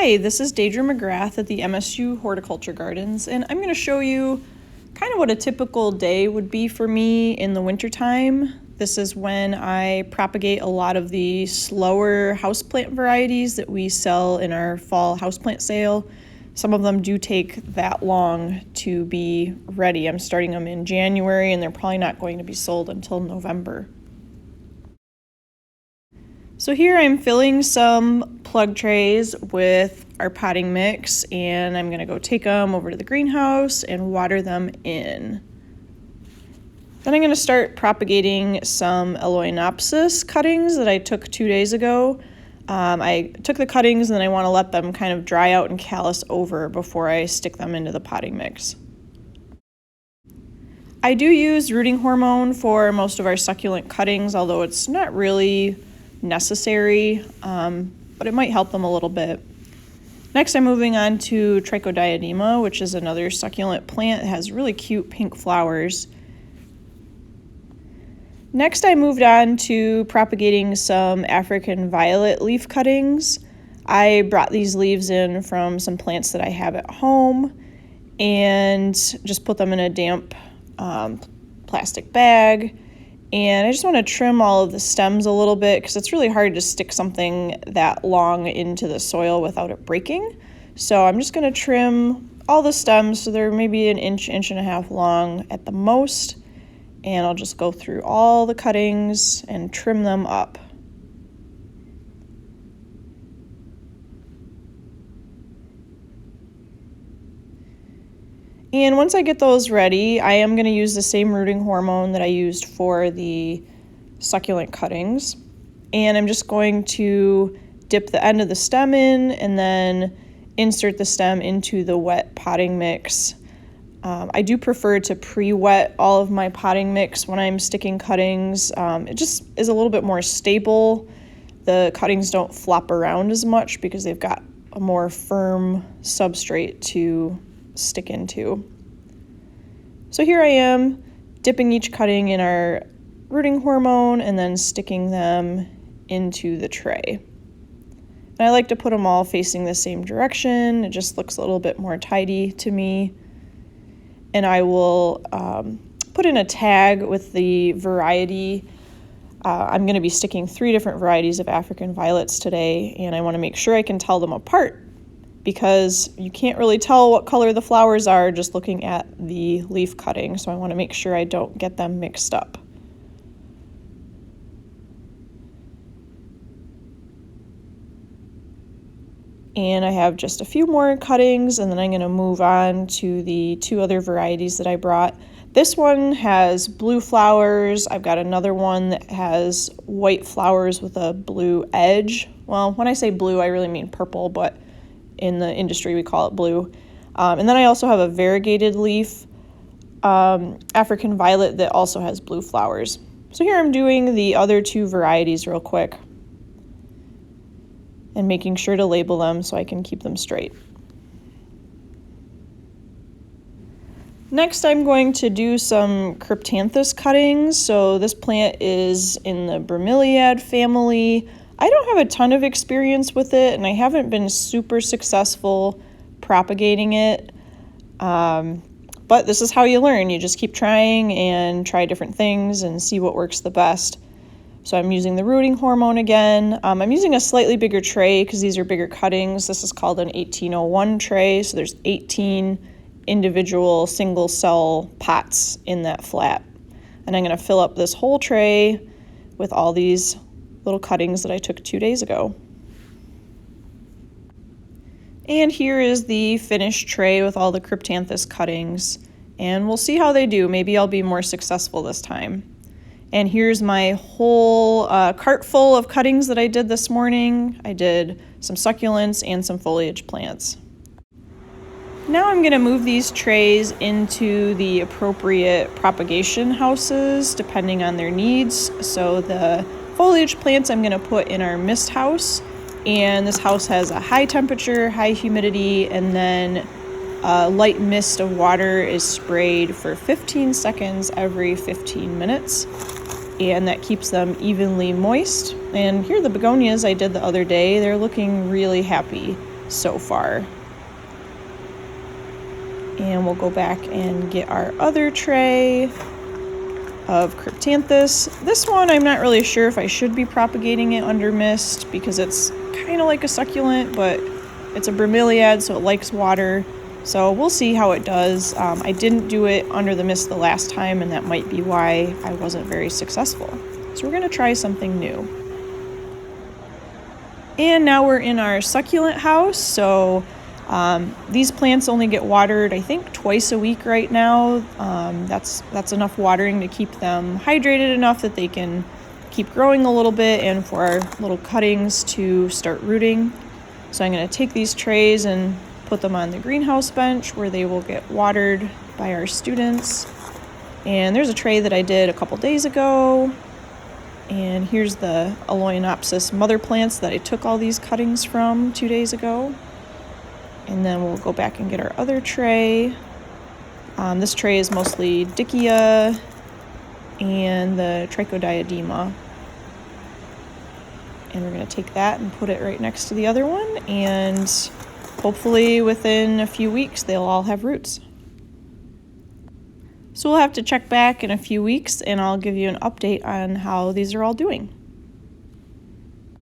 Hi, this is Deidre McGrath at the MSU Horticulture Gardens, and I'm going to show you kind of what a typical day would be for me in the wintertime. This is when I propagate a lot of the slower houseplant varieties that we sell in our fall houseplant sale. Some of them do take that long to be ready. I'm starting them in January, and they're probably not going to be sold until November. So here I'm filling some plug trays with our potting mix, and I'm going to go take them over to the greenhouse and water them in. Then I'm going to start propagating some Aloinopsis cuttings that I took 2 days ago. I took the cuttings and then I want to let them kind of dry out and callus over before I stick them into the potting mix. I do use rooting hormone for most of our succulent cuttings, although it's not really necessary, but it might help them a little bit. Next, I'm moving on to Trichodiadema, which is another succulent plant. It has really cute pink flowers. Next, I moved on to propagating some African violet leaf cuttings. I brought these leaves in from some plants that I have at home and just put them in a damp plastic bag. And I just want to trim all of the stems a little bit because it's really hard to stick something that long into the soil without it breaking. So I'm just going to trim all the stems so they're maybe an inch, inch and a half long at the most. And I'll just go through all the cuttings and trim them up. And once I get those ready, I am going to use the same rooting hormone that I used for the succulent cuttings. And I'm just going to dip the end of the stem in and then insert the stem into the wet potting mix. I do prefer to pre-wet all of my potting mix when I'm sticking cuttings. It just is a little bit more stable. The cuttings don't flop around as much because they've got a more firm substrate to stick into. So here I am dipping each cutting in our rooting hormone and then sticking them into the tray. And I like to put them all facing the same direction. It just looks a little bit more tidy to me. And I will put in a tag with the variety. I'm going to be sticking 3 different varieties of African violets today, and I want to make sure I can tell them apart because you can't really tell what color the flowers are just looking at the leaf cutting, so I want to make sure I don't get them mixed up. And I have just a few more cuttings, and then I'm going to move on to the 2 other varieties that I brought. This one has blue flowers. I've got another one that has white flowers with a blue edge. Well, when I say blue, I really mean purple, but in the industry we call it blue. And then I also have a variegated leaf African violet that also has blue flowers. So here I'm doing the other 2 varieties real quick and making sure to label them so I can keep them straight. Next, I'm going to do some Cryptanthus cuttings. So this plant is in the bromeliad family. I don't have a ton of experience with it, and I haven't been super successful propagating it. But this is how you learn. You just keep trying and try different things and see what works the best. So I'm using the rooting hormone again. I'm using a slightly bigger tray because these are bigger cuttings. This is called an 1801 tray, so there's 18 individual single cell pots in that flat. And I'm going to fill up this whole tray with all these little cuttings that I took 2 days ago. And here is the finished tray with all the Cryptanthus cuttings. And we'll see how they do. Maybe I'll be more successful this time. And here's my whole cart full of cuttings that I did this morning. I did some succulents and some foliage plants. Now I'm going to move these trays into the appropriate propagation houses depending on their needs. So the foliage plants I'm going to put in our mist house, and this house has a high temperature, high humidity, and then a light mist of water is sprayed for 15 seconds every 15 minutes, and that keeps them evenly moist. And here are the begonias I did the other day. They're looking really happy. so far. And we'll go back and get our other tray of Cryptanthus. This one I'm not really sure if I should be propagating it under mist because it's kind of like a succulent, but it's a bromeliad, so it likes water. So we'll see how it does. I didn't do it under the mist the last time, and that might be why I wasn't very successful. So we're gonna try something new. And now we're in our succulent house. So these plants only get watered, I think, twice a week right now. That's enough watering to keep them hydrated enough that they can keep growing a little bit and for our little cuttings to start rooting. So I'm going to take these trays and put them on the greenhouse bench where they will get watered by our students. And there's a tray that I did a couple days ago. And here's the Aloeanopsis mother plants that I took all these cuttings from 2 days ago. And then we'll go back and get our other tray. This tray is mostly Dickia and the Trichodiadema. And we're going to take that and put it right next to the other one. And hopefully within a few weeks, they'll all have roots. So we'll have to check back in a few weeks and I'll give you an update on how these are all doing.